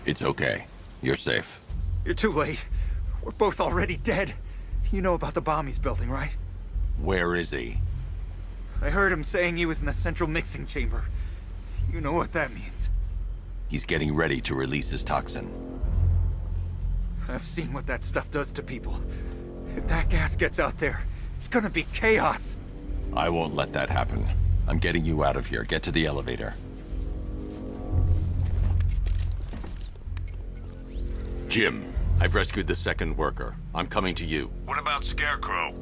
It's okay. You're safe. You're too late. We're both already dead. You know about the bomb he's building, right? Where is he? I heard him saying he was in the central mixing chamber. You know what that means. He's getting ready to release his toxin. I've seen what that stuff does to people. If that gas gets out there, it's gonna be chaos. I won't let that happen. I'm getting you out of here. Get to the elevator. Jim, I've rescued the second worker. I'm coming to you. What about Scarecrow?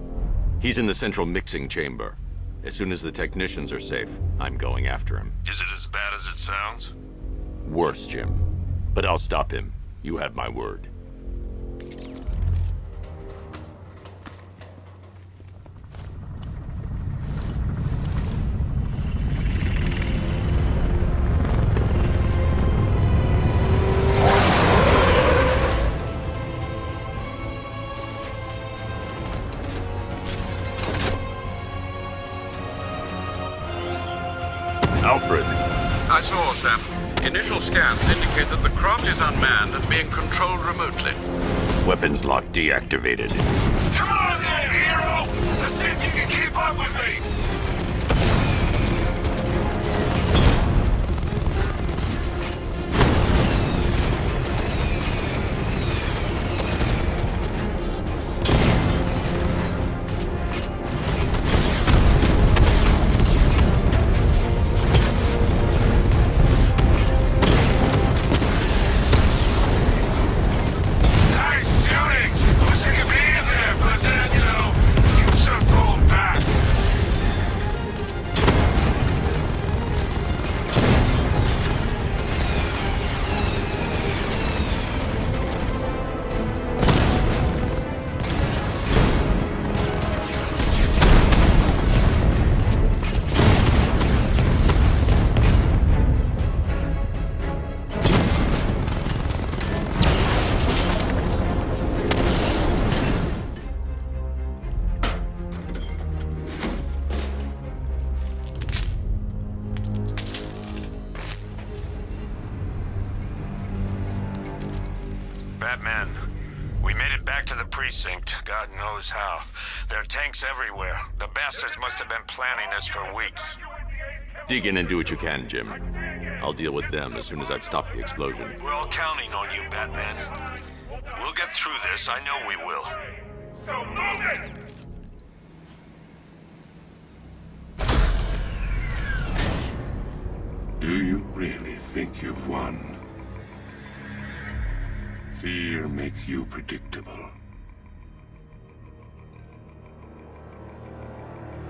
He's in the central mixing chamber. As soon as the technicians are safe, I'm going after him. Is it as bad as it sounds? Worse, Jim. But I'll stop him. You have my word. Alfred. I saw, Sam. Initial scans indicate that the craft is unmanned and being controlled remotely. Weapons lock deactivated. Come on then, hero! Let's see if you can keep up with me! Batman, we made it back to the precinct, God knows how. There are tanks everywhere. The bastards must have been planning this for weeks. Dig in and do what you can, Jim. I'll deal with them as soon as I've stopped the explosion. We're all counting on you, Batman. We'll get through this, I know we will. So move it! Do you really think you've won? Fear makes you predictable.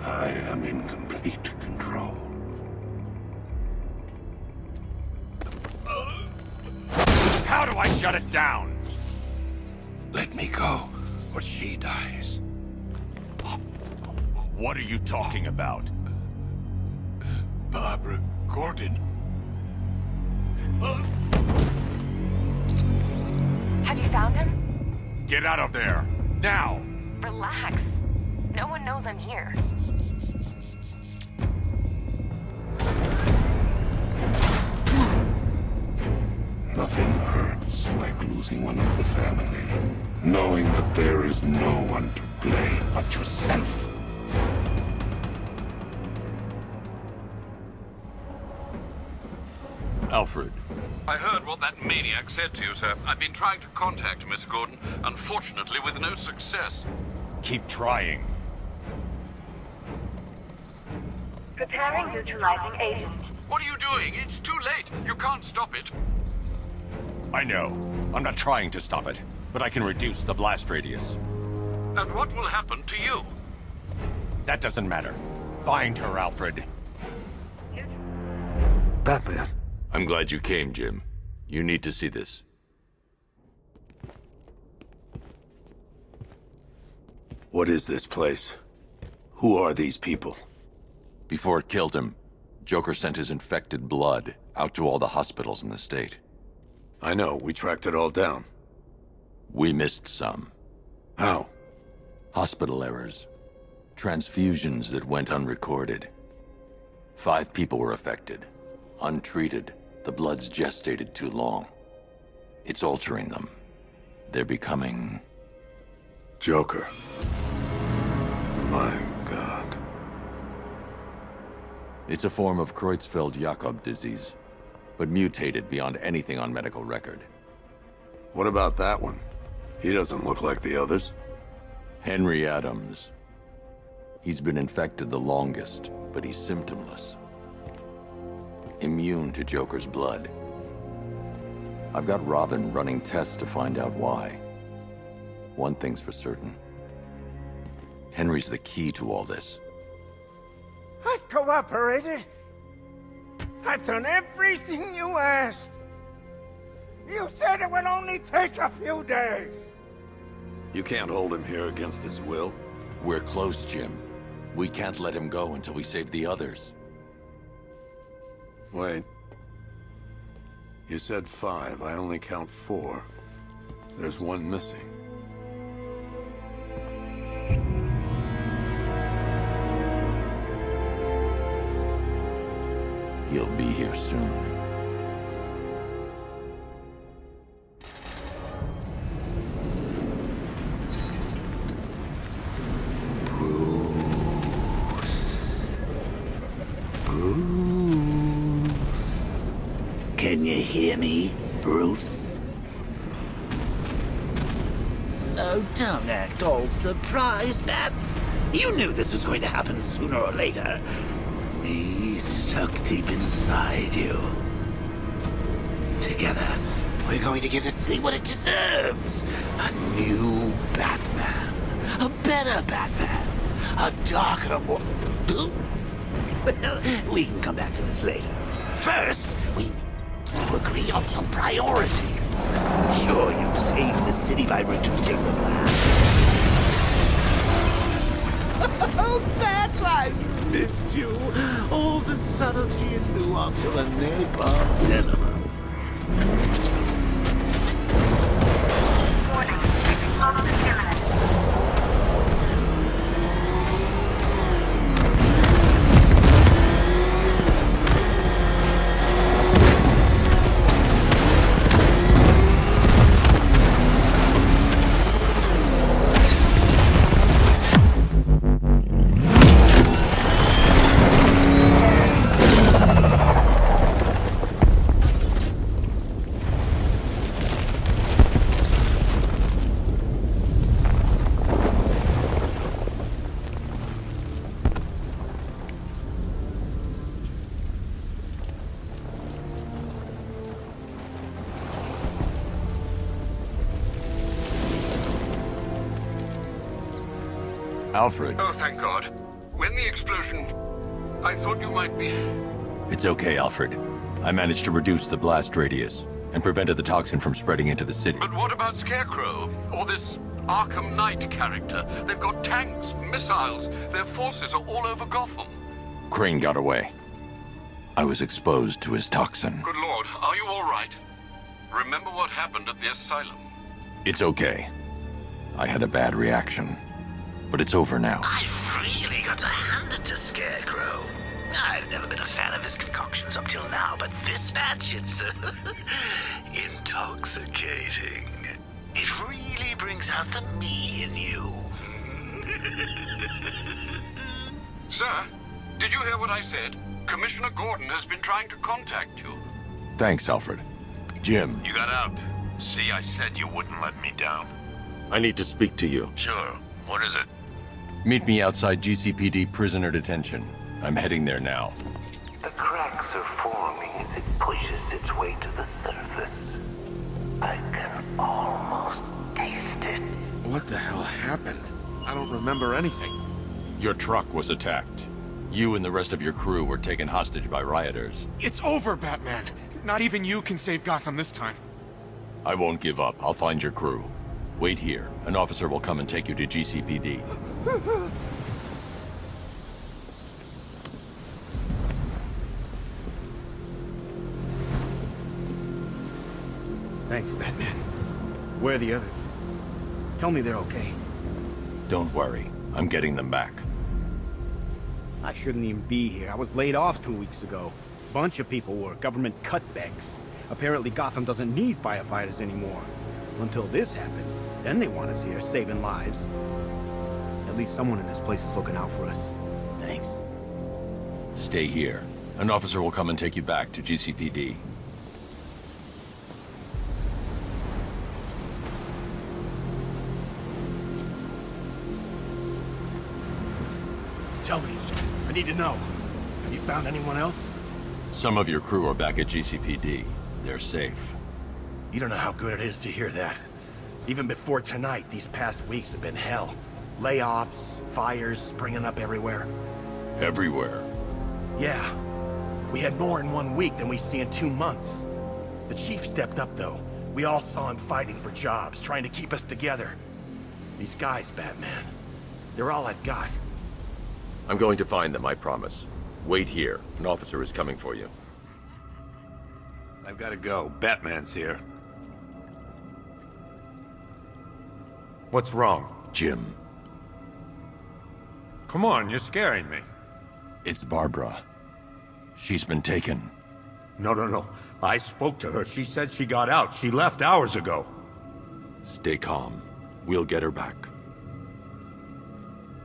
I am in complete control. How do I shut it down? Let me go, or she dies. What are you talking about? Barbara Gordon. Have you found him? Get out of there! Now! Relax. No one knows I'm here. Nothing hurts like losing one of the family. Knowing that there is no one to blame but yourself. Alfred. I heard what that maniac said to you, sir. I've been trying to contact Miss Gordon, unfortunately with no success. Keep trying. Preparing neutralizing agent. What are you doing? It's too late. You can't stop it. I know. I'm not trying to stop it, but I can reduce the blast radius. And what will happen to you? That doesn't matter. Find her, Alfred. Batman. I'm glad you came, Jim. You need to see this. What is this place? Who are these people? Before it killed him, Joker sent his infected blood out to all the hospitals in the state. I know, we tracked it all down. We missed some. How? Hospital errors. Transfusions that went unrecorded. 5 people were affected. Untreated, the blood's gestated too long. It's altering them. They're becoming... Joker. My God. It's a form of Creutzfeldt-Jakob disease, but mutated beyond anything on medical record. What about that one? He doesn't look like the others. Henry Adams. He's been infected the longest, but he's symptomless. Immune to Joker's blood. I've got Robin running tests to find out why. One thing's for certain. Henry's the key to all this. I've cooperated. I've done everything you asked. You said it would only take a few days. You can't hold him here against his will. We're close, Jim. We can't let him go until we save the others. Wait. You said 5. I only count 4. There's one missing. He'll be here soon. Can you hear me, Bruce? Oh, don't act all surprised, Bats. You knew this was going to happen sooner or later. Me stuck deep inside you. Together, we're going to give the city what it deserves. A new Batman. A better Batman. A darker one. Well, we can come back to this later. First, we need to agree on some priorities. Sure, you've saved the city by reducing the blast. Oh, Bats, I missed you. All the subtlety and nuance of a napalm cinema. Warning. Explosion imminent. Alfred. Oh, thank God. When the explosion... I thought you might be... It's okay, Alfred. I managed to reduce the blast radius and prevented the toxin from spreading into the city. But what about Scarecrow? Or this Arkham Knight character? They've got tanks, missiles. Their forces are all over Gotham. Crane got away. I was exposed to his toxin. Good Lord, are you all right? Remember what happened at the asylum? It's okay. I had a bad reaction. But it's over now. I've really got to hand it to Scarecrow. I've never been a fan of his concoctions up till now, but this batch, it's intoxicating. It really brings out the me in you. Sir, did you hear what I said? Commissioner Gordon has been trying to contact you. Thanks, Alfred. Jim. You got out. See, I said you wouldn't let me down. I need to speak to you. Sure. What is it? Meet me outside GCPD prisoner detention. I'm heading there now. The cracks are forming as it pushes its way to the surface. I can almost taste it. What the hell happened? I don't remember anything. Your truck was attacked. You and the rest of your crew were taken hostage by rioters. It's over, Batman. Not even you can save Gotham this time. I won't give up. I'll find your crew. Wait here. An officer will come and take you to GCPD. Thanks, Batman. Where are the others? Tell me they're okay. Don't worry. I'm getting them back. I shouldn't even be here. I was laid off 2 weeks ago. Bunch of people were. Government cutbacks. Apparently Gotham doesn't need firefighters anymore. Until this happens, then they want us here saving lives. At least someone in this place is looking out for us. Thanks. Stay here. An officer will come and take you back to GCPD. Tell me. I need to know. Have you found anyone else? Some of your crew are back at GCPD. They're safe. You don't know how good it is to hear that. Even before tonight, these past weeks have been hell. Layoffs, fires springing up everywhere. Everywhere? Yeah. We had more in 1 week than we see in 2 months. The chief stepped up, though. We all saw him fighting for jobs, trying to keep us together. These guys, Batman, they're all I've got. I'm going to find them, I promise. Wait here. An officer is coming for you. I've got to go. Batman's here. What's wrong? Jim. Come on, you're scaring me. It's Barbara. She's been taken. No. I spoke to her. She said she got out. She left hours ago. Stay calm. We'll get her back.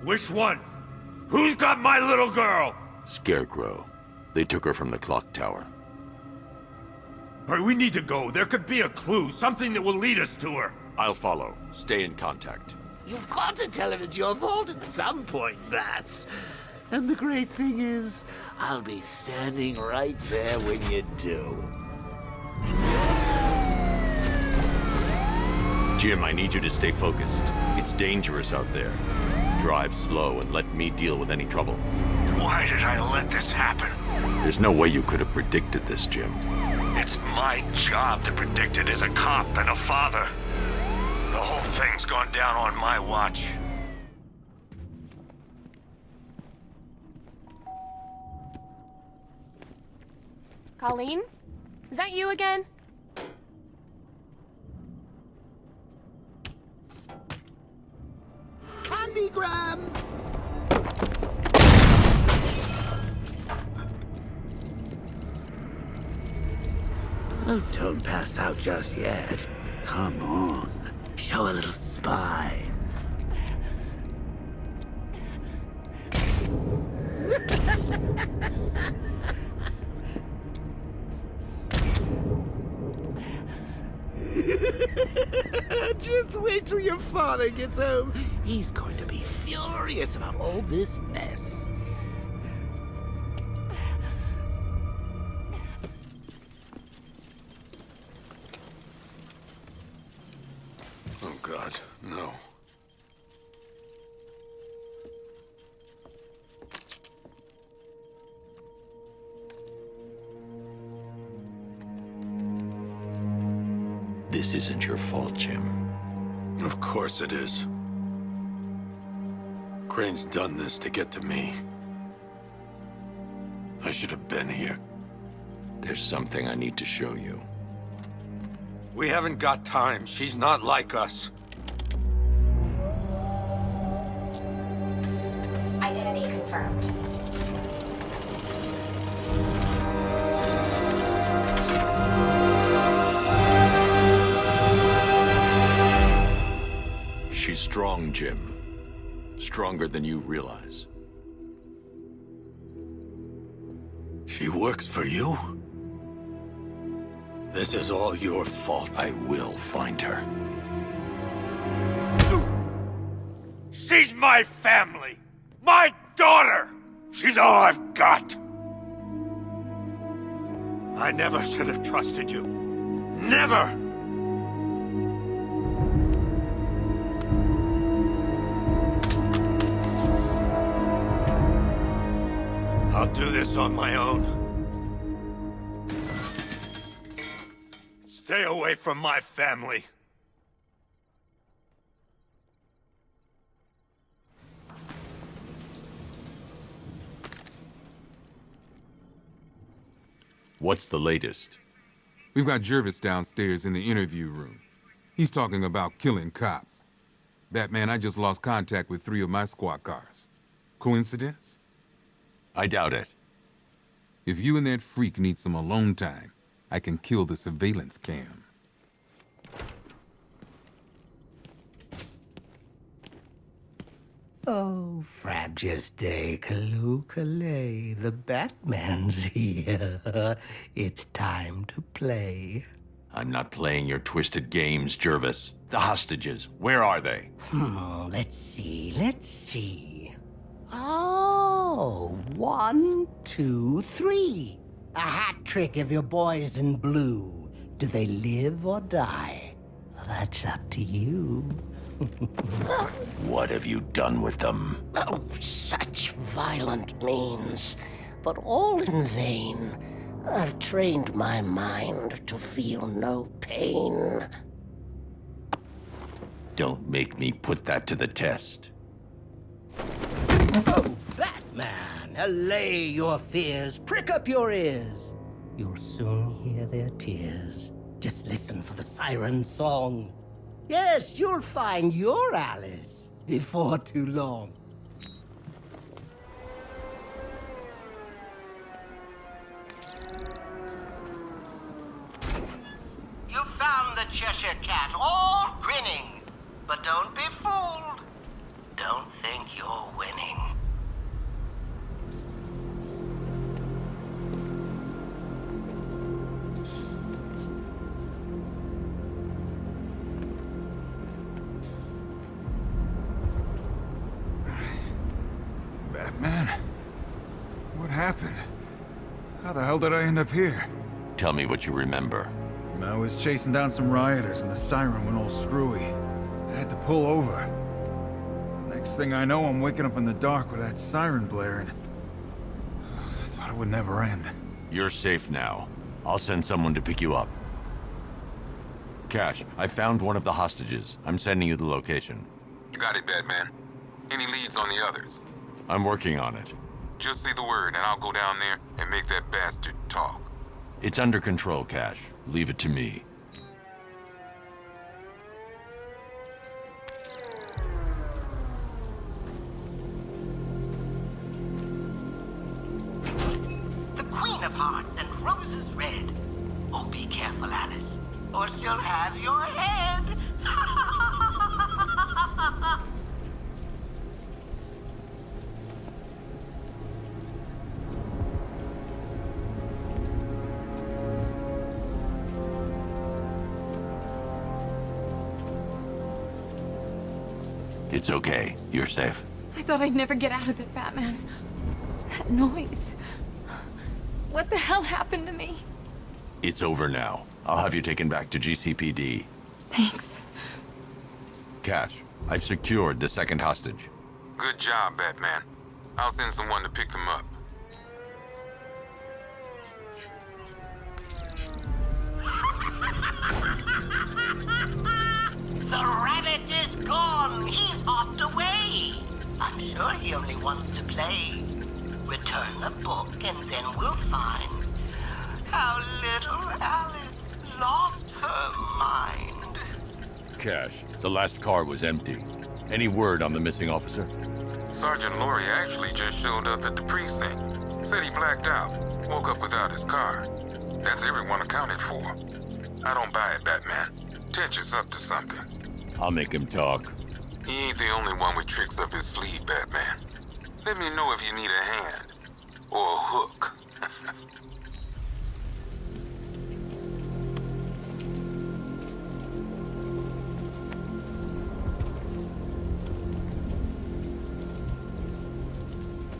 Which one? Who's got my little girl? Scarecrow. They took her from the clock tower. All right, we need to go. There could be a clue, something that will lead us to her. I'll follow. Stay in contact. You've got to tell him it's your fault at some point, Bats. And the great thing is, I'll be standing right there when you do. Jim, I need you to stay focused. It's dangerous out there. Drive slow and let me deal with any trouble. Why did I let this happen? There's no way you could have predicted this, Jim. It's my job to predict it as a cop and a father. The whole thing's gone down on my watch. Colleen? Is that you again? Candygram! Oh, don't pass out just yet. Come on. Show a little spine. Just wait till your father gets home. He's going to be furious about all this mess. Oh, God, no. This isn't your fault, Jim. Of course it is. Crane's done this to get to me. I should have been here. There's something I need to show you. We haven't got time. She's not like us. Identity confirmed. She's strong, Jim. Stronger than you realize. She works for you? This is all your fault. I will find her. She's my family! My daughter! She's all I've got! I never should have trusted you. Never! I'll do this on my own. Stay away from my family. What's the latest? We've got Jervis downstairs in the interview room. He's talking about killing cops. Batman, I just lost contact with 3 of my squad cars. Coincidence? I doubt it. If you and that freak need some alone time, I can kill the surveillance cam. Oh, Frabjous Day, Kaloo-Kalay, the Batman's here. It's time to play. I'm not playing your twisted games, Jervis. The hostages, where are they? Let's see. Oh, 1, 2, 3. A hat trick of your boys in blue. Do they live or die? That's up to you. What have you done with them? Oh, such violent means, but all in vain. I've trained my mind to feel no pain. Don't make me put that to the test. Oh, Batman, allay your fears, prick up your ears. You'll soon hear their tears. Just listen for the siren song. Yes, you'll find your Alice before too long. You found the Cheshire Cat, all grinning. But don't be fooled. Don't think you're winning. Batman? What happened? How the hell did I end up here? Tell me what you remember. I was chasing down some rioters and the siren went all screwy. I had to pull over. Next thing I know, I'm waking up in the dark with that siren blaring. I thought it would never end. You're safe now. I'll send someone to pick you up. Cash, I found one of the hostages. I'm sending you the location. You got it, Batman. Any leads on the others? I'm working on it. Just say the word and I'll go down there and make that bastard talk. It's under control, Cash. Leave it to me. The Queen of Hearts and Roses Red. Oh, be careful, Alice, or she'll have your head. It's okay. You're safe. I thought I'd never get out of there, Batman. That noise. What the hell happened to me? It's over now. I'll have you taken back to GCPD. Thanks. Cash, I've secured the second hostage. Good job, Batman. I'll send someone to pick them up. The rabbit is gone. He's hopped away. I'm sure he only wants to play. Return the book and then we'll find how little Alice lost her mind. Cash, the last car was empty. Any word on the missing officer? Sergeant Laurie actually just showed up at the precinct. Said he blacked out. Woke up without his car. That's everyone accounted for. I don't buy it, Batman. Tench is up to something. I'll make him talk. He ain't the only one with tricks up his sleeve, Batman. Let me know if you need a hand. Or a hook.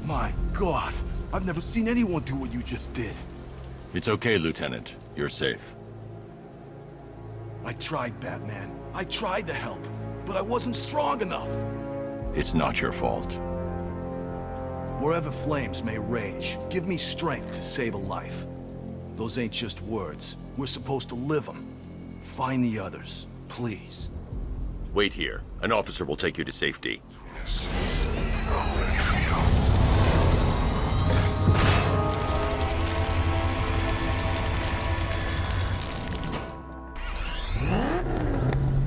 My God, I've never seen anyone do what you just did. It's okay, Lieutenant. You're safe. I tried, Batman. I tried to help, but I wasn't strong enough. It's not your fault. Wherever flames may rage, give me strength to save a life. Those ain't just words. We're supposed to live them. Find the others, please. Wait here. An officer will take you to safety. Yes. I'm ready for you.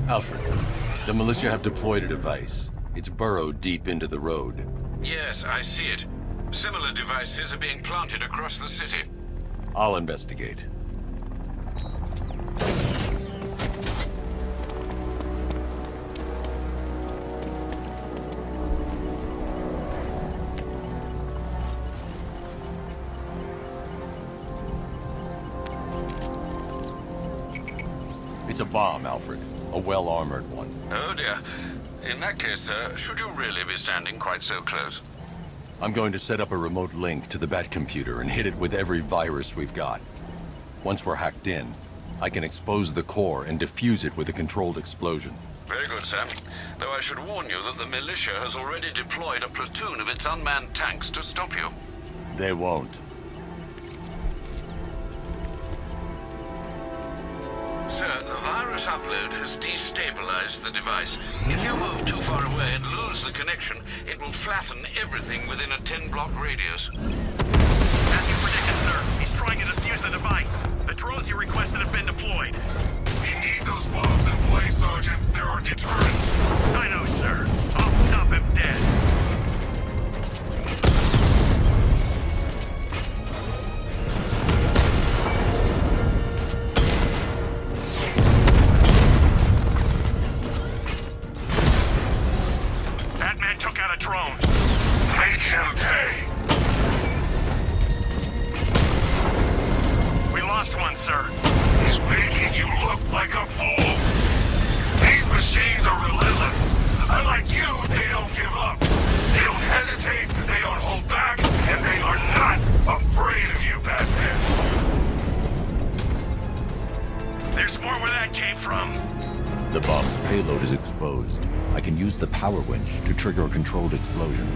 Alfred, the militia have deployed a device. It's burrowed deep into the road. Yes, I see it. Similar devices are being planted across the city. I'll investigate. It's a bomb, Alfred. A well-armored one. Oh dear. In that case, sir, should you really be standing quite so close? I'm going to set up a remote link to the Bat computer and hit it with every virus we've got. Once we're hacked in, I can expose the core and defuse it with a controlled explosion. Very good, sir. Though I should warn you that the militia has already deployed a platoon of its unmanned tanks to stop you. They won't. Sir, the virus upload has destabilized the device. If you move too far away and lose the connection, it will flatten everything within a 10-block radius. As you predicted, sir, he's trying to defuse the device. The drones you requested have been deployed. We need those bombs in place, Sergeant. They're our deterrent. I know, sir. I'll stop him dead. Batman took out a drone. Make him pay. We lost one, sir. He's making you look like a fool. These machines are relentless. Unlike you, they don't give up. They don't hesitate, they don't hold back, and they are not afraid of you, Batman. There's more where that came from. The bomb's payload is exposed. I can use the power winch to trigger a controlled explosion.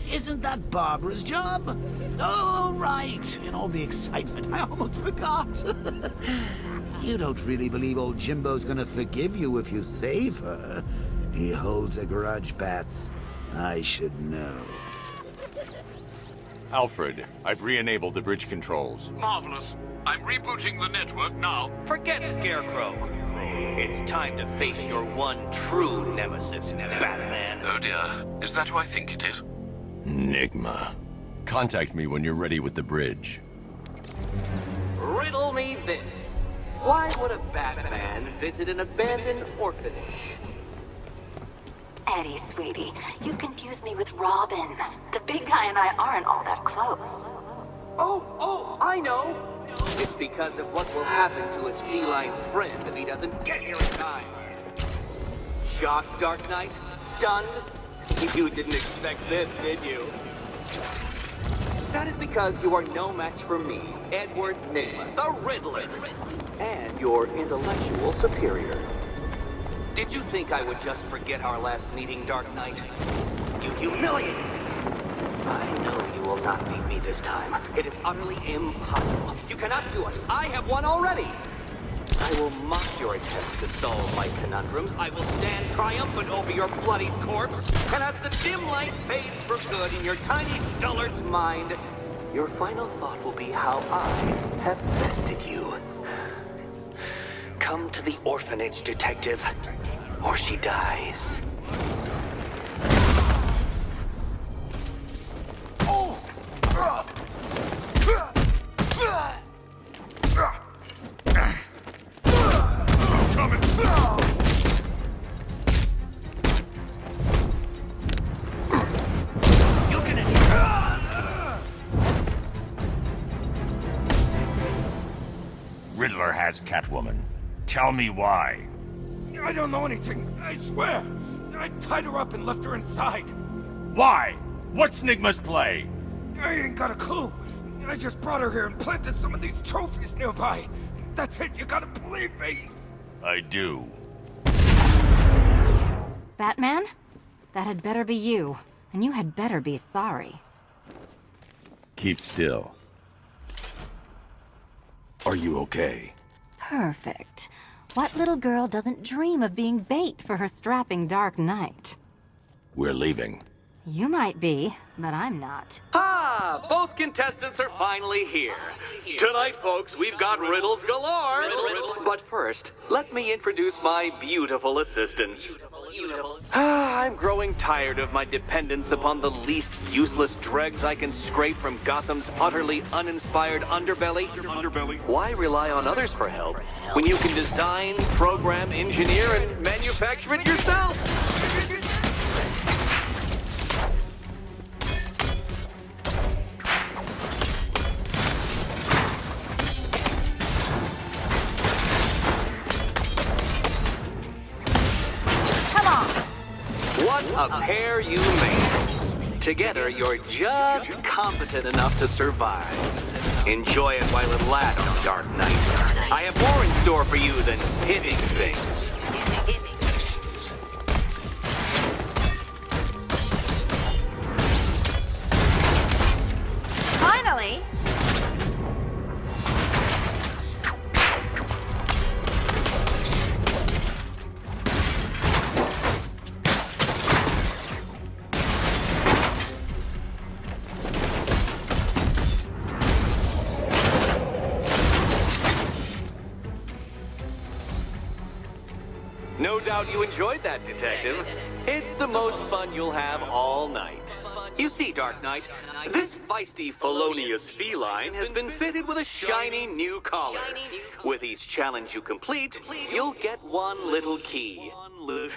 Isn't that Barbara's job? Oh, right. In all the excitement, I almost forgot. You don't really believe old Jimbo's gonna forgive you if you save her. He holds a grudge, Bats. I should know. Alfred, I've re-enabled the bridge controls. Marvelous. I'm rebooting the network now. Forget Scarecrow. It's time to face your one true nemesis, Batman. Oh dear. Is that who I think it is? Enigma. Contact me when you're ready with the bridge. Riddle me this. Why would a Batman visit an abandoned orphanage? Eddie, sweetie, you confused me with Robin. The big guy and I aren't all that close. Oh, I know. It's because of what will happen to his feline friend if he doesn't get here in time. Shocked, Dark Knight? Stunned? You didn't expect this, did you? That is because you are no match for me, Edward Nygma, the Riddler, and your intellectual superior. Did you think I would just forget our last meeting, Dark Knight? You humiliated me. I know you will not beat me this time. It is utterly impossible. You cannot do it. I have won already. I will mock your attempts to solve my conundrums. I will stand triumphant over your bloodied corpse. And as the dim light fades for good in your tiny dullard's mind, your final thought will be how I have bested you. Come to the orphanage, detective, or she dies. Riddler has Catwoman. Tell me why. I don't know anything, I swear. I tied her up and left her inside. Why? What's Nygma's play? I ain't got a clue. I just brought her here and planted some of these trophies nearby. That's it, you gotta believe me. I do. Batman? That had better be you. And you had better be sorry. Keep still. Are you okay? Perfect. What little girl doesn't dream of being bait for her strapping Dark Knight? We're leaving. You might be, but I'm not. Ah, both contestants are finally here. Tonight, folks, we've got riddles galore. But first, let me introduce my beautiful assistants. I'm growing tired of my dependence upon the least useless dregs I can scrape from Gotham's utterly uninspired underbelly. Why rely on others for help when you can design, program, engineer, and manufacture it yourself? A pair you made. Together, you're just competent enough to survive. Enjoy it while it lasts, Dark Knight. I have more in store for you than hitting things. Finally! No doubt you enjoyed that, Detective. It's the most fun you'll have all night. You see, Dark Knight, this feisty, felonious feline has been fitted with a shiny new collar. With each challenge you complete, you'll get one little key.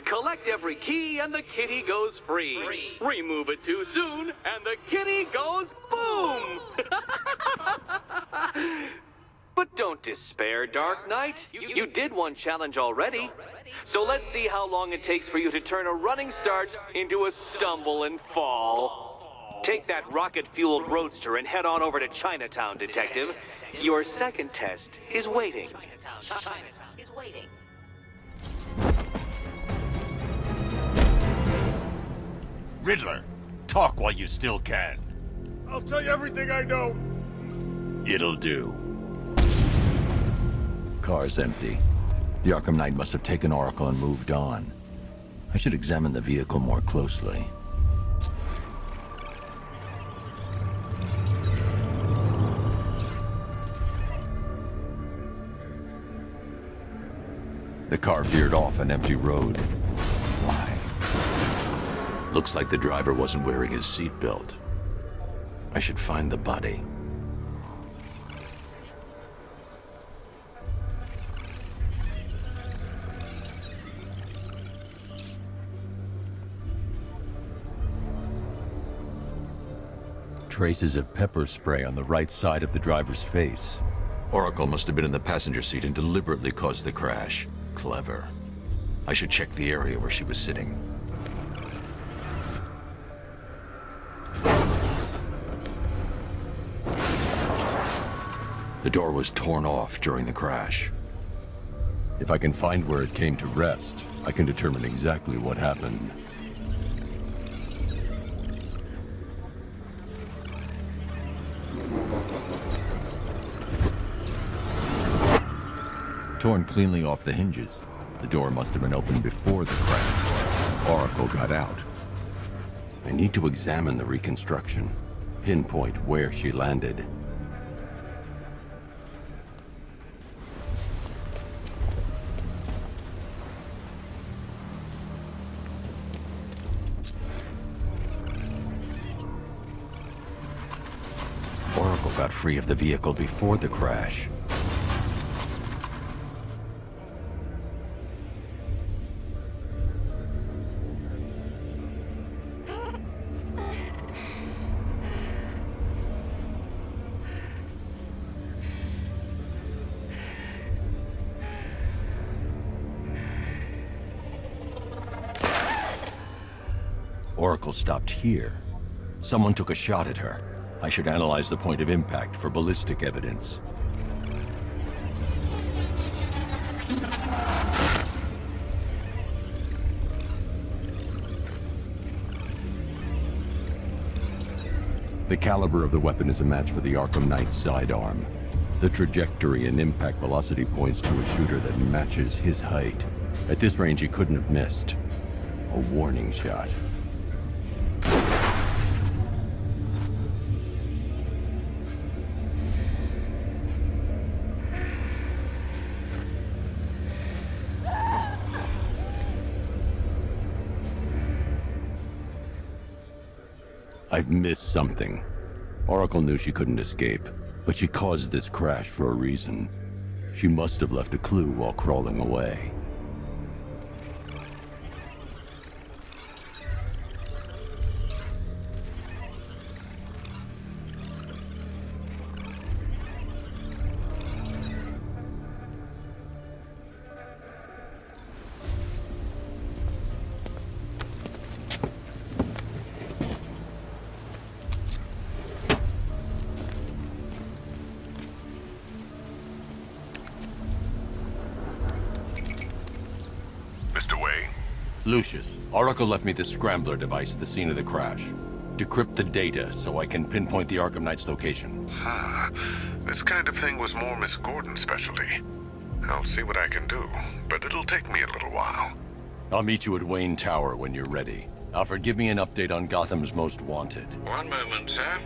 Collect every key and the kitty goes free. Remove it too soon and the kitty goes boom! But don't despair, Dark Knight. You did one challenge already. So let's see how long it takes for you to turn a running start into a stumble and fall. Take that rocket-fueled roadster and head on over to Chinatown, Detective. Your second test is waiting. Riddler, talk while you still can. I'll tell you everything I know. It'll do. Car's empty. The Arkham Knight must have taken Oracle and moved on. I should examine the vehicle more closely. The car veered off an empty road. Why? Looks like the driver wasn't wearing his seatbelt. I should find the body. Traces of pepper spray on the right side of the driver's face. Oracle must have been in the passenger seat and deliberately caused the crash. Clever. I should check the area where she was sitting. The door was torn off during the crash. If I can find where it came to rest, I can determine exactly what happened. Torn cleanly off the hinges. The door must have been opened before the crash. Oracle got out. I need to examine the reconstruction, pinpoint where she landed. Oracle got free of the vehicle before the crash. Oracle stopped here. Someone took a shot at her. I should analyze the point of impact for ballistic evidence. The caliber of the weapon is a match for the Arkham Knight's sidearm. The trajectory and impact velocity points to a shooter that matches his height. At this range, he couldn't have missed. A warning shot. I've missed something. Oracle knew she couldn't escape, but she caused this crash for a reason. She must have left a clue while crawling away. Lucius, Oracle left me the scrambler device at the scene of the crash. Decrypt the data so I can pinpoint the Arkham Knight's location. This kind of thing was more Miss Gordon's specialty. I'll see what I can do, but it'll take me a little while. I'll meet you at Wayne Tower when you're ready. Alfred, give me an update on Gotham's Most Wanted. One moment, sir.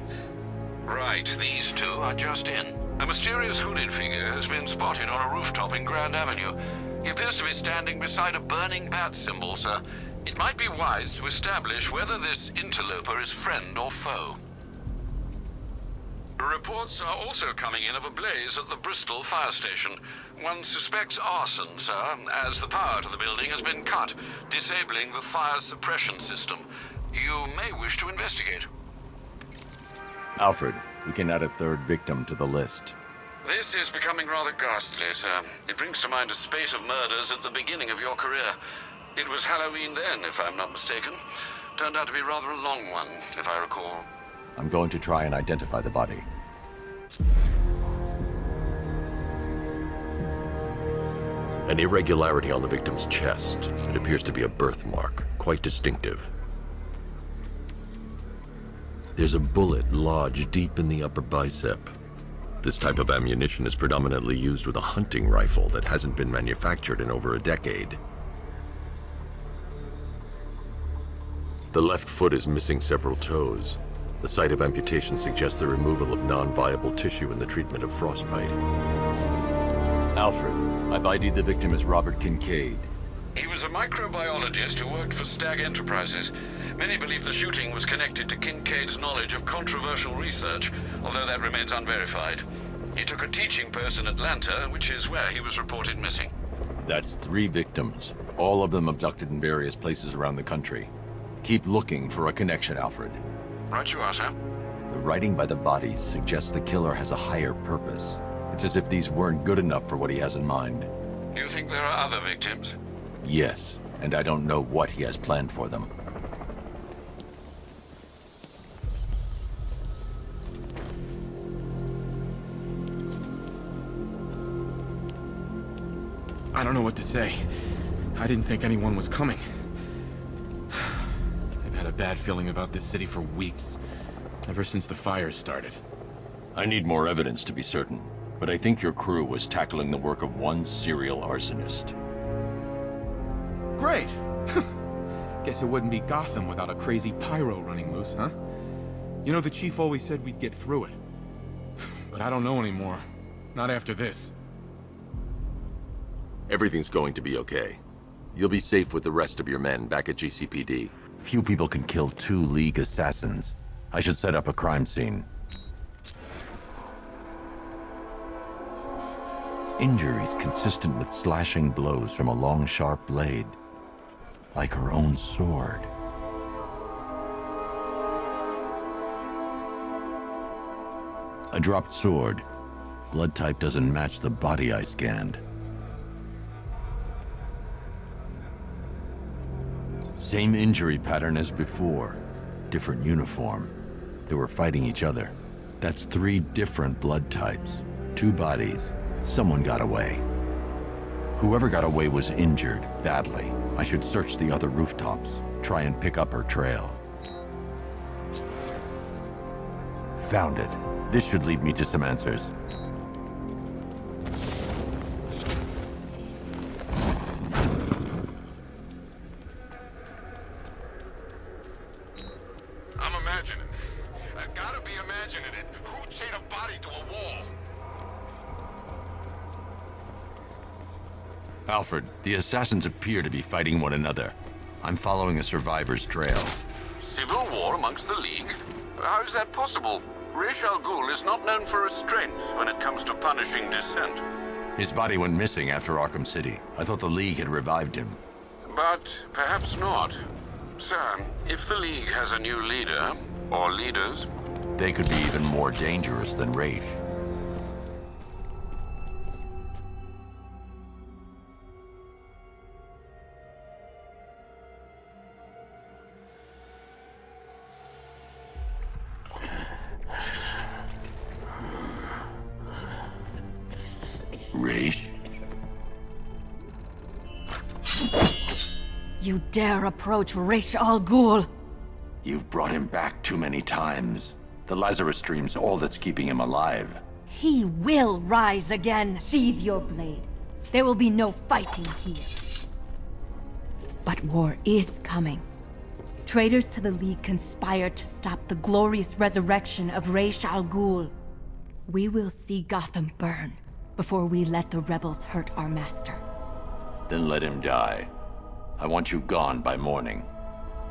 Right, these two are just in. A mysterious hooded figure has been spotted on a rooftop in Grand Avenue. He appears to be standing beside a burning bat symbol, sir. It might be wise to establish whether this interloper is friend or foe. Reports are also coming in of a blaze at the Bristol fire station. One suspects arson, sir, as the power to the building has been cut, disabling the fire suppression system. You may wish to investigate. Alfred, we can add a third victim to the list. This is becoming rather ghastly, sir. It brings to mind a spate of murders at the beginning of your career. It was Halloween then, if I'm not mistaken. Turned out to be rather a long one, if I recall. I'm going to try and identify the body. An irregularity on the victim's chest. It appears to be a birthmark, quite distinctive. There's a bullet lodged deep in the upper bicep. This type of ammunition is predominantly used with a hunting rifle that hasn't been manufactured in over a decade. The left foot is missing several toes. The site of amputation suggests the removal of non-viable tissue in the treatment of frostbite. Alfred, I've ID'd the victim as Robert Kincaid. He was a microbiologist who worked for Stag Enterprises. Many believe the shooting was connected to Kincaid's knowledge of controversial research, although that remains unverified. He took a teaching post in Atlanta, which is where he was reported missing. That's 3 victims, all of them abducted in various places around the country. Keep looking for a connection, Alfred. Right you are, sir. The writing by the bodies suggests the killer has a higher purpose. It's as if these weren't good enough for what he has in mind. Do you think there are other victims? Yes, and I don't know what he has planned for them. I don't know what to say. I didn't think anyone was coming. I've had a bad feeling about this city for weeks. Ever since the fires started. I need more evidence to be certain, but I think your crew was tackling the work of one serial arsonist. Great! Guess it wouldn't be Gotham without a crazy pyro running loose, huh? You know, the chief always said we'd get through it. But I don't know anymore. Not after this. Everything's going to be okay. You'll be safe with the rest of your men back at GCPD. Few people can kill 2 League assassins. I should set up a crime scene. Injuries consistent with slashing blows from a long, sharp blade. Like her own sword. A dropped sword. Blood type doesn't match the body I scanned. Same injury pattern as before. Different uniform. They were fighting each other. That's 3 different blood types. 2 bodies. Someone got away. Whoever got away was injured, badly. I should search the other rooftops. Try and pick up her trail. Found it. This should lead me to some answers. I'm imagining. I gotta be imagining it. Who chained a body to a wall? Alfred, the assassins appear to be fighting one another. I'm following a survivor's trail. Civil war amongst the League? How is that possible? Ra's al Ghul is not known for restraint when it comes to punishing dissent. His body went missing after Arkham City. I thought the League had revived him. But perhaps not. Sir, if the League has a new leader, or leaders... They could be even more dangerous than Ra's. You dare approach Ra's al Ghul? You've brought him back too many times. The Lazarus Stream's all that's keeping him alive. He will rise again. Sheathe your blade. There will be no fighting here. But war is coming. Traitors to the League conspire to stop the glorious resurrection of Ra's al Ghul. We will see Gotham burn before we let the rebels hurt our master. Then let him die. I want you gone by morning.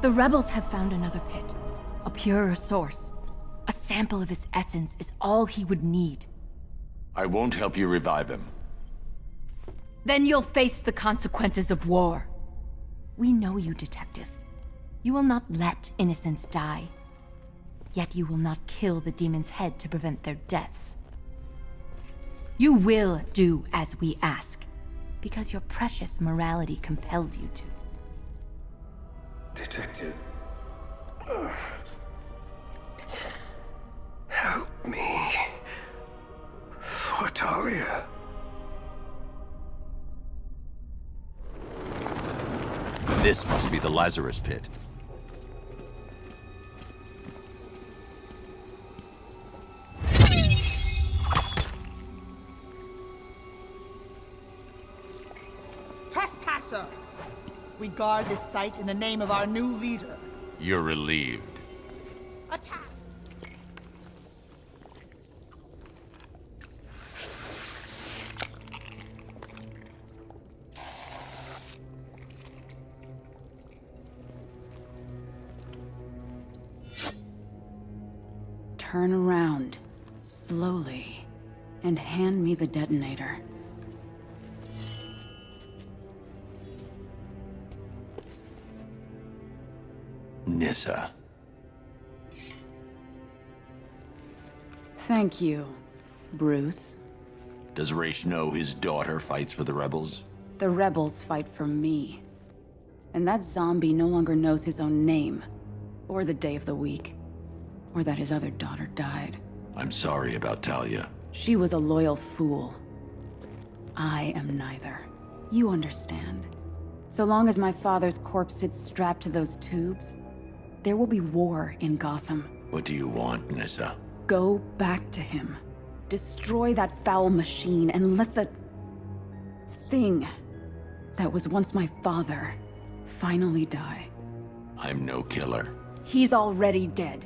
The rebels have found another pit. A purer source. A sample of his essence is all he would need. I won't help you revive him. Then you'll face the consequences of war. We know you, Detective. You will not let innocents die. Yet you will not kill the demon's head to prevent their deaths. You will do as we ask, because your precious morality compels you to. Detective. Help me. For Talia. This must be the Lazarus Pit. Trespasser! We guard this site in the name of our new leader. You're relieved. Attack! Turn around, slowly, and hand me the detonator. Nyssa. Thank you, Bruce. Does Ra's know his daughter fights for the rebels? The rebels fight for me. And that zombie no longer knows his own name, or the day of the week, or that his other daughter died. I'm sorry about Talia. She was a loyal fool. I am neither. You understand. So long as my father's corpse sits strapped to those tubes, there will be war in Gotham. What do you want, Nyssa? Go back to him. Destroy that foul machine and let the thing that was once my father finally die. I'm no killer. He's already dead.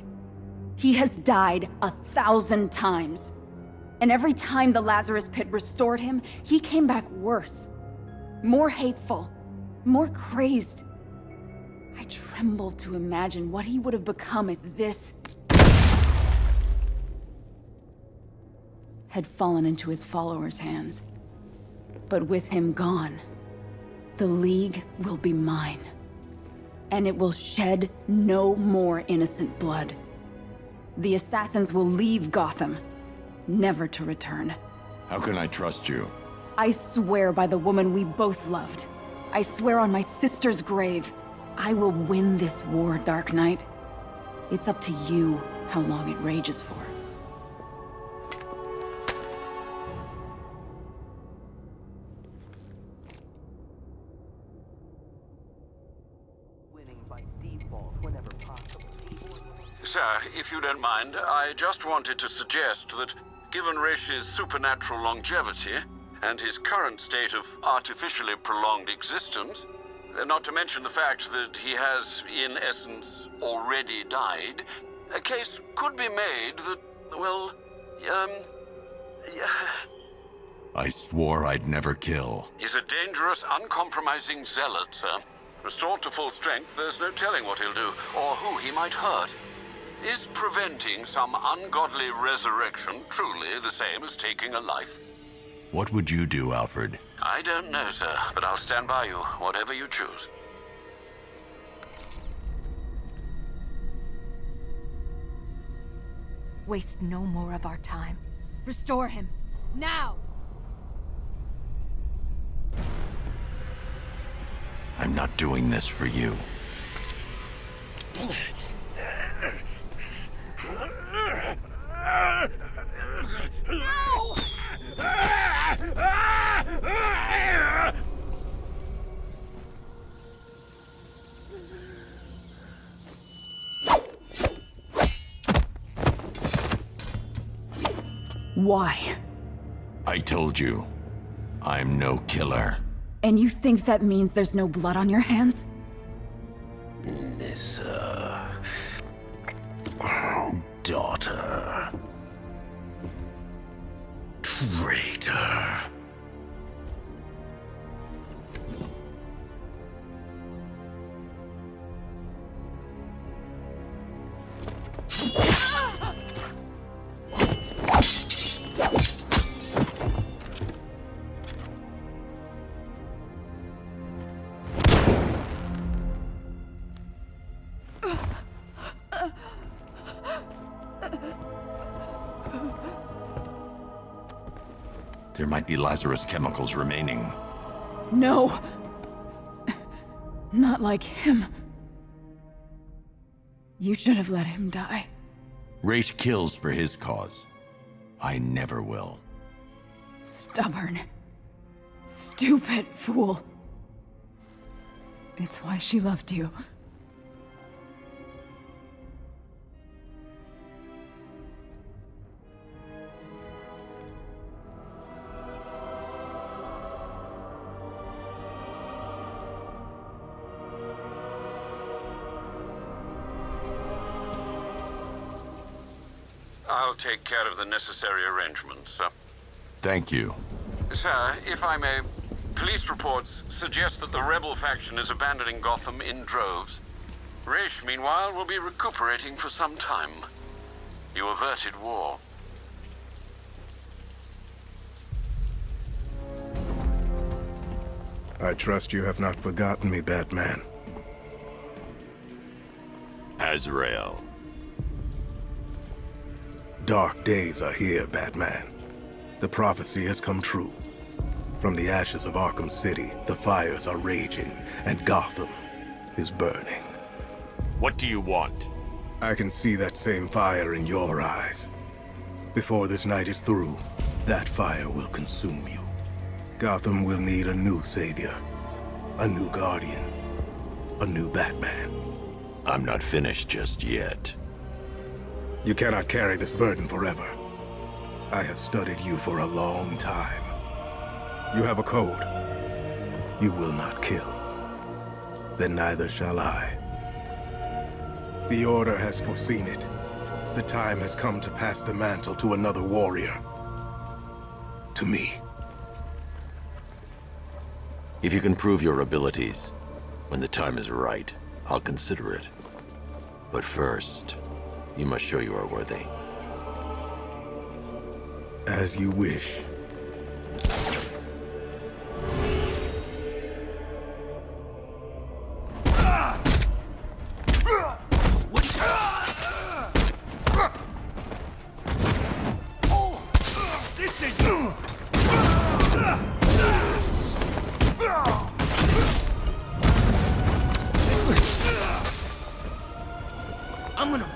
He has died 1,000 times. And every time the Lazarus Pit restored him, he came back worse. More hateful. More crazed. I tremble to imagine what he would have become if this had fallen into his followers' hands. But with him gone, the League will be mine. And it will shed no more innocent blood. The assassins will leave Gotham, never to return. How can I trust you? I swear by the woman we both loved. I swear on my sister's grave. I will win this war, Dark Knight. It's up to you how long it rages for. Sir, if you don't mind, I just wanted to suggest that, given Rash's supernatural longevity, and his current state of artificially prolonged existence, not to mention the fact that he has, in essence, already died, a case could be made that, well, I swore I'd never kill. He's a dangerous, uncompromising zealot, sir. Restored to full strength, there's no telling what he'll do, or who he might hurt. Is preventing some ungodly resurrection truly the same as taking a life? What would you do, Alfred? I don't know, sir, but I'll stand by you, whatever you choose. Waste no more of our time. Restore him, now! I'm not doing this for you. Why? I told you, I'm no killer. And you think that means there's no blood on your hands? Nissa... daughter... traitor... There might be Lazarus chemicals remaining. No! Not like him. You should have let him die. Ra's kills for his cause. I never will. Stubborn. Stupid fool. It's why she loved you. I'll take care of the necessary arrangements, sir. Thank you. Sir, if I may, police reports suggest that the rebel faction is abandoning Gotham in droves. Ra's, meanwhile, will be recuperating for some time. You averted war. I trust you have not forgotten me, Batman. Azrael. Dark days are here, Batman. The prophecy has come true. From the ashes of Arkham City, the fires are raging, and Gotham is burning. What do you want? I can see that same fire in your eyes. Before this night is through, that fire will consume you. Gotham will need a new savior, a new guardian, a new Batman. I'm not finished just yet. You cannot carry this burden forever. I have studied you for a long time. You have a code. You will not kill. Then neither shall I. The Order has foreseen it. The time has come to pass the mantle to another warrior. To me. If you can prove your abilities, when the time is right, I'll consider it. But first, you must show you are worthy. As you wish. This is... I'm gonna...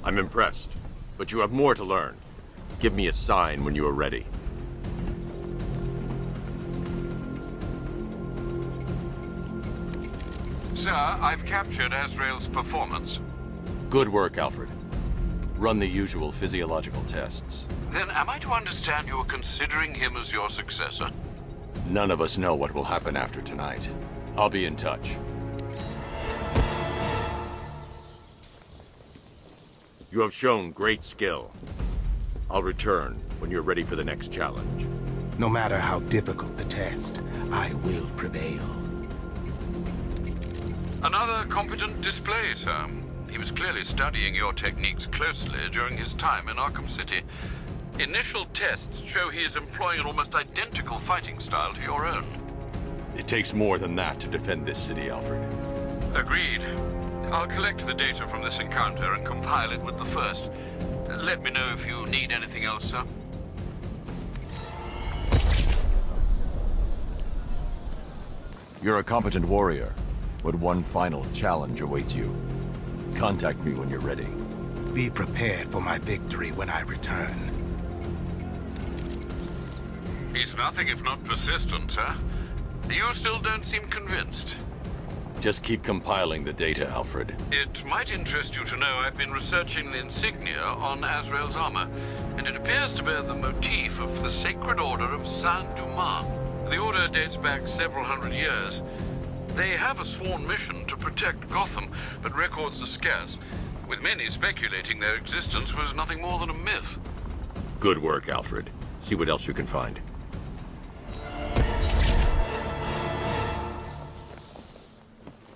I'm impressed, but you have more to learn. Give me a sign when you are ready. Sir, I've captured Azrael's performance. Good work, Alfred. Run the usual physiological tests. Then am I to understand you're considering him as your successor? None of us know what will happen after tonight. I'll be in touch. You have shown great skill. I'll return when you're ready for the next challenge. No matter how difficult the test, I will prevail. Another competent display, sir. He was clearly studying your techniques closely during his time in Arkham City. Initial tests show he is employing an almost identical fighting style to your own. It takes more than that to defend this city, Alfred. Agreed. I'll collect the data from this encounter and compile it with the first. Let me know if you need anything else, sir. You're a competent warrior, but one final challenge awaits you. Contact me when you're ready. Be prepared for my victory when I return. He's nothing if not persistent, sir. You still don't seem convinced. Just keep compiling the data, Alfred. It might interest you to know I've been researching the insignia on Azrael's armor, and it appears to bear the motif of the Sacred Order of Saint-Dumas. The order dates back several hundred years. They have a sworn mission to protect Gotham, but records are scarce, with many speculating their existence was nothing more than a myth. Good work, Alfred. See what else you can find.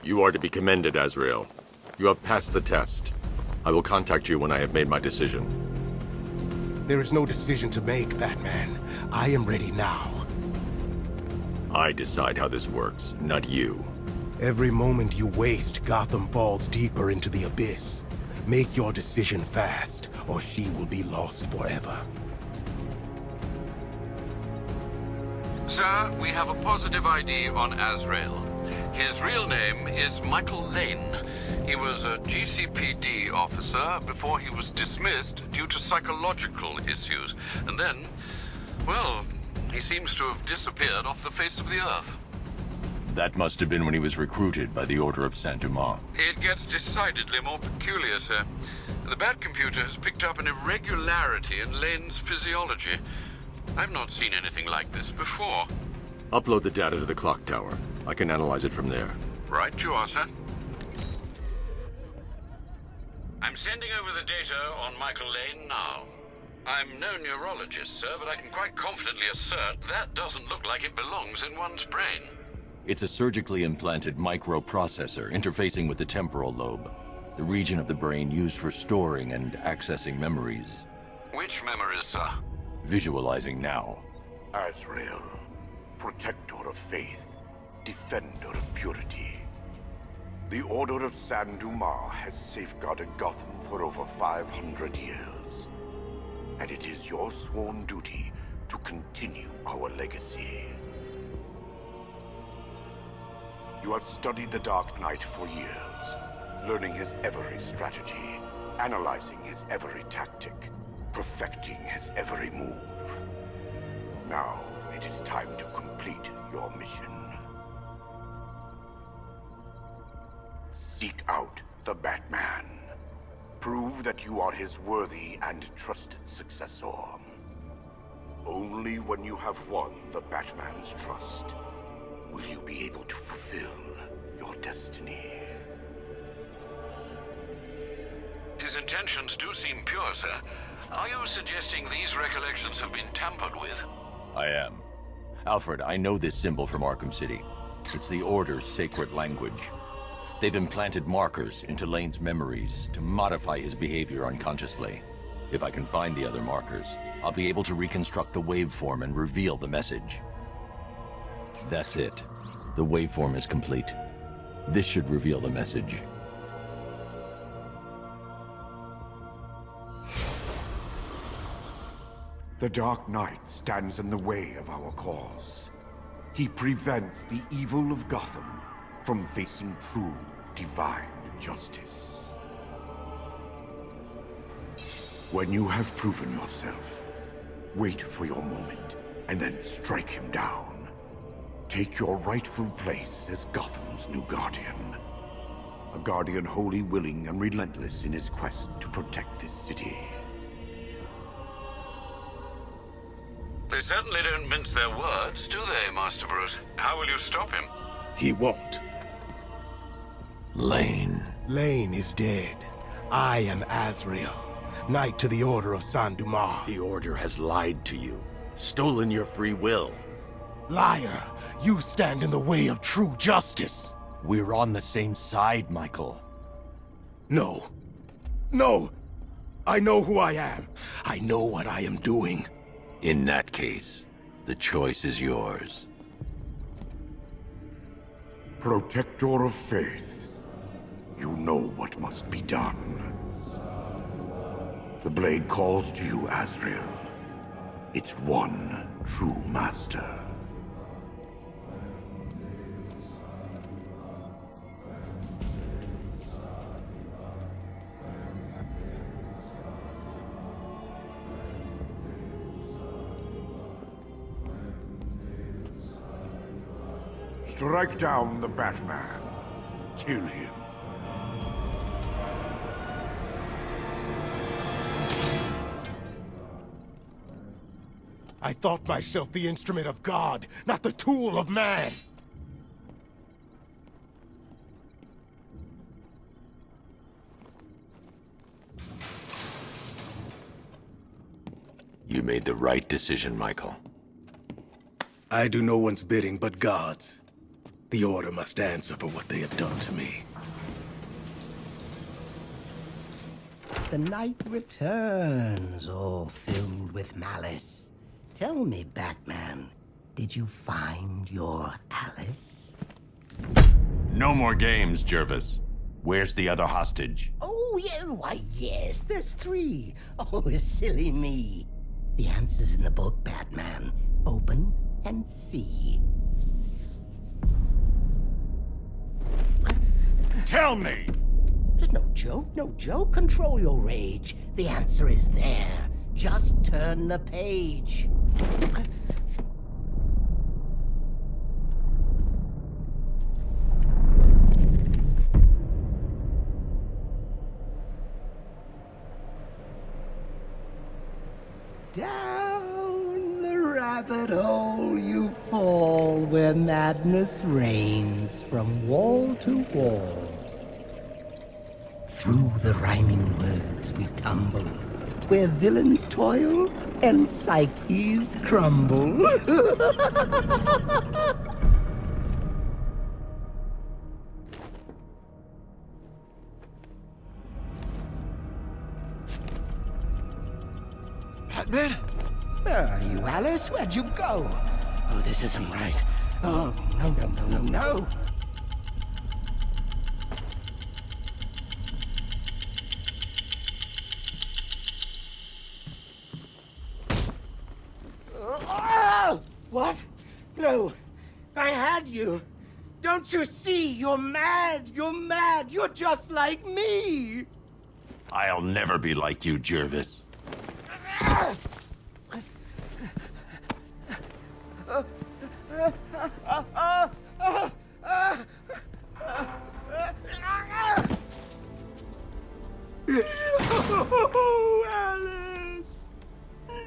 You are to be commended, Azrael. You have passed the test. I will contact you when I have made my decision. There is no decision to make, Batman. I am ready now. I decide how this works, not you. Every moment you waste, Gotham falls deeper into the abyss. Make your decision fast, or she will be lost forever. Sir, we have a positive ID on Azrael. His real name is Michael Lane. He was a GCPD officer before he was dismissed due to psychological issues. And then, well, he seems to have disappeared off the face of the earth. That must have been when he was recruited by the Order of Saint-Dumas. It gets decidedly more peculiar, sir. The Batcomputer has picked up an irregularity in Lane's physiology. I've not seen anything like this before. Upload the data to the clock tower. I can analyze it from there. Right you are, sir. I'm sending over the data on Michael Lane now. I'm no neurologist, sir, but I can quite confidently assert that doesn't look like it belongs in one's brain. It's a surgically implanted microprocessor interfacing with the temporal lobe, the region of the brain used for storing and accessing memories. Which memories, sir? Visualizing now. Azrael, protector of faith, defender of purity. The Order of Saint-Dumas has safeguarded Gotham for over 500 years. And it is your sworn duty to continue our legacy. You have studied the Dark Knight for years, learning his every strategy, analyzing his every tactic, perfecting his every move. Now, it is time to complete your mission. Seek out the Batman. Prove that you are his worthy and trusted successor. Only when you have won the Batman's trust will you be able to fulfill your destiny. His intentions do seem pure, sir. Are you suggesting these recollections have been tampered with? I am. Alfred, I know this symbol from Arkham City. It's the Order's sacred language. They've implanted markers into Lane's memories to modify his behavior unconsciously. If I can find the other markers, I'll be able to reconstruct the waveform and reveal the message. That's it. The waveform is complete. This should reveal the message. The Dark Knight stands in the way of our cause. He prevents the evil of Gotham from facing true, divine justice. When you have proven yourself, wait for your moment, and then strike him down. Take your rightful place as Gotham's new guardian. A guardian wholly willing and relentless in his quest to protect this city. They certainly don't mince their words, do they, Master Bruce? How will you stop him? He won't. Lane. Lane is dead. I am Azrael, Knight to the Order of Saint-Dumas. The Order has lied to you, stolen your free will. Liar! You stand in the way of true justice! We're on the same side, Michael. No. No! I know who I am. I know what I am doing. In that case, the choice is yours. Protector of faith. You know what must be done. The blade calls to you, Azrael. Its one true master. Strike down the Batman. Kill him. I thought myself the instrument of God, not the tool of man. You made the right decision, Michael. I do no one's bidding but God's. The Order must answer for what they have done to me. The night returns, all filled with malice. Tell me, Batman, did you find your Alice? No more games, Jervis. Where's the other hostage? Oh, yeah, why, yes, there's 3. Oh, silly me. The answer's in the book, Batman. Open and see. Tell me! There's no joke, no joke. Control your rage. The answer is there. Just turn the page. Down the rabbit hole you fall, where madness reigns from wall to wall. Through the rhyming words we tumble, where villains toil and psyches crumble. Batman? Where are you, Alice? Where'd you go? Oh, this isn't right. Oh, no, no, no, no, no. What? No. I had you. Don't you see? You're mad. You're mad. You're just like me. I'll never be like you, Jervis. Oh, Alice!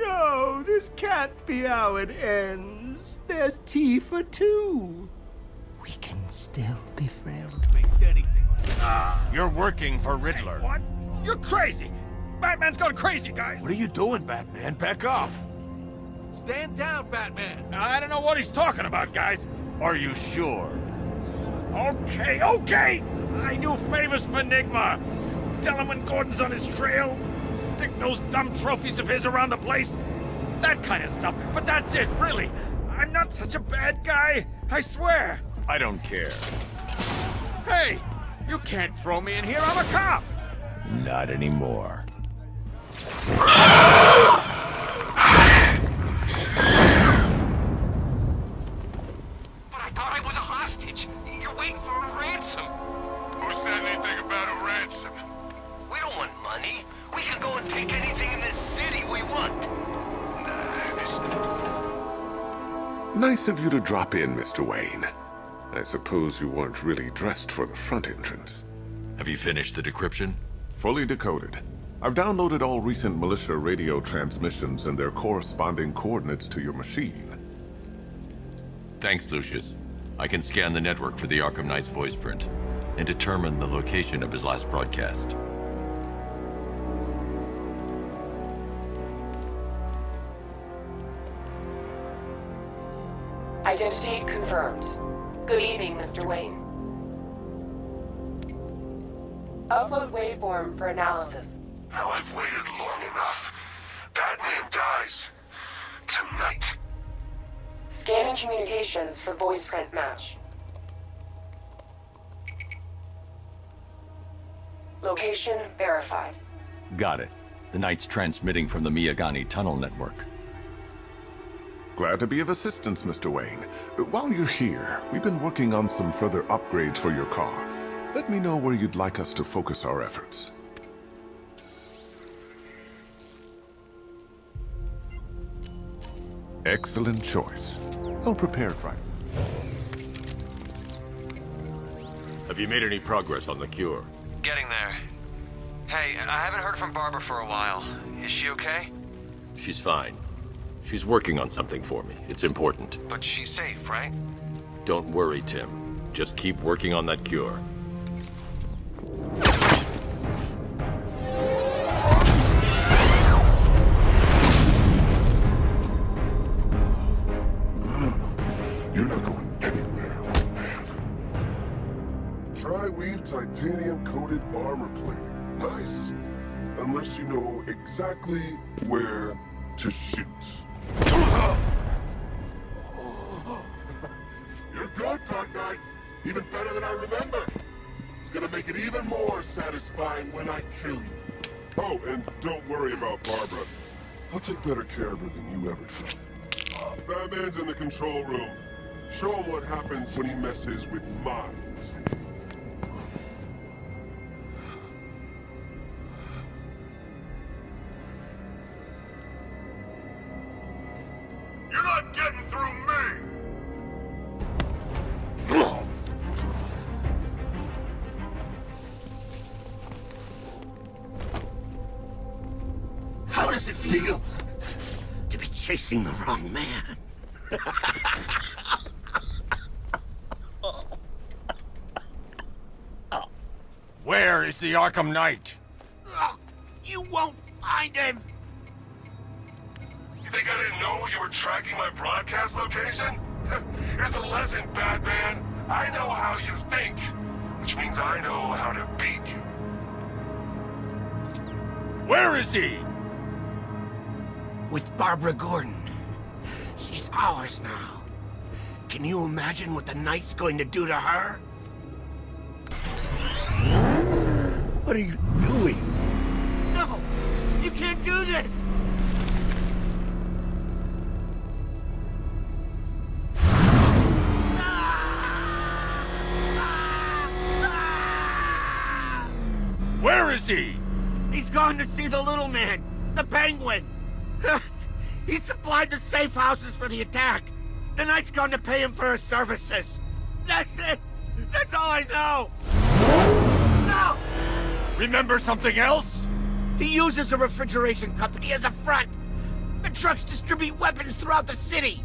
No, this can't be how it ends. There's tea for 2. We can still be friends. You're working for Riddler. What? You're crazy! Batman's gone crazy, guys! What are you doing, Batman? Back off! Stand down, Batman! I don't know what he's talking about, guys. Are you sure? Okay, okay! I do favors for Enigma. Tell him when Gordon's on his trail. Stick those dumb trophies of his around the place. That kind of stuff. But that's it, really. I'm not such a bad guy. I swear. I don't care. Hey! You can't throw me in here. I'm a cop! Not anymore. But I thought I was a hostage. You're waiting for a ransom. Who said anything about a ransom? We don't want money. We can go and take anything in this city we want. Nice of you to drop in, Mr. Wayne. I suppose you weren't really dressed for the front entrance. Have you finished the decryption? Fully decoded. I've downloaded all recent militia radio transmissions and their corresponding coordinates to your machine. Thanks, Lucius. I can scan the network for the Arkham Knight's voice print and determine the location of his last broadcast. Identity confirmed. Good evening, Mr. Wayne. Upload waveform for analysis. Now I've waited long enough. Batman dies. Tonight. Scanning communications for voice print match. Location verified. Got it. The Knight's transmitting from the Miyagani tunnel network. Glad to be of assistance, Mr. Wayne. While you're here, we've been working on some further upgrades for your car. Let me know where you'd like us to focus our efforts. Excellent choice. I'll prepare it right. Have you made any progress on the cure? Getting there. Hey, I haven't heard from Barbara for a while. Is she okay? She's fine. She's working on something for me. It's important. But she's safe, right? Don't worry, Tim. Just keep working on that cure. You're not going anywhere, old man. Tri-weave titanium-coated armor plating. Nice. Unless you know exactly where to shoot. You're good, Dark Knight. Even better than I remember. It's gonna make it even more satisfying when I kill you. Oh, and don't worry about Barbara. I'll take better care of her than you ever could. Batman's in the control room. Show him what happens when he messes with minds. You're not getting through me! How does it feel to be chasing the wrong man? Where is the Arkham Knight? You won't find him! You think I didn't know you were tracking my broadcast location? Here's a lesson, Batman. I know how you think, which means I know how to beat you. Where is he? With Barbara Gordon. She's ours now. Can you imagine what the Knight's going to do to her? What are you doing? No! You can't do this! Where is he? He's gone to see the little man, the Penguin. He supplied the safe houses for the attack. The Knight's gone to pay him for his services. That's it. That's all I know. No! Remember something else? He uses a refrigeration company as a front. The trucks distribute weapons throughout the city.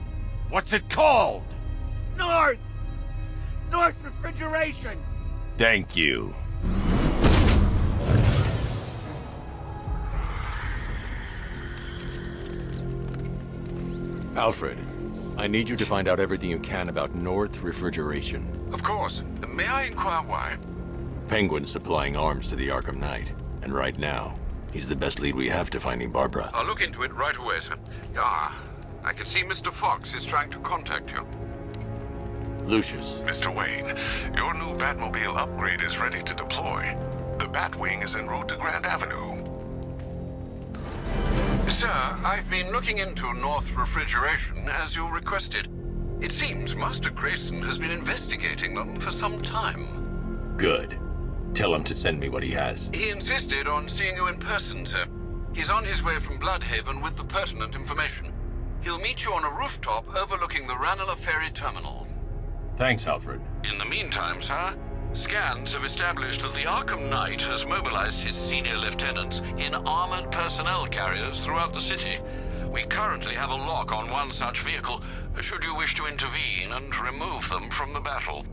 What's it called? North Refrigeration. Thank you. Alfred, I need you to find out everything you can about North Refrigeration. Of course. May I inquire why? Penguin's supplying arms to the Arkham Knight, and right now, he's the best lead we have to finding Barbara. I'll look into it right away, sir. Ah, I can see Mr. Fox is trying to contact you. Lucius. Mr. Wayne, your new Batmobile upgrade is ready to deploy. The Batwing is en route to Grand Avenue. Sir, I've been looking into North Refrigeration as you requested. It seems Master Grayson has been investigating them for some time. Good. Tell him to send me what he has. He insisted on seeing you in person, sir. He's on his way from Bloodhaven with the pertinent information. He'll meet you on a rooftop overlooking the Ranelagh Ferry Terminal. Thanks, Alfred. In the meantime, sir, scans have established that the Arkham Knight has mobilized his senior lieutenants in armored personnel carriers throughout the city. We currently have a lock on one such vehicle, should you wish to intervene and remove them from the battle.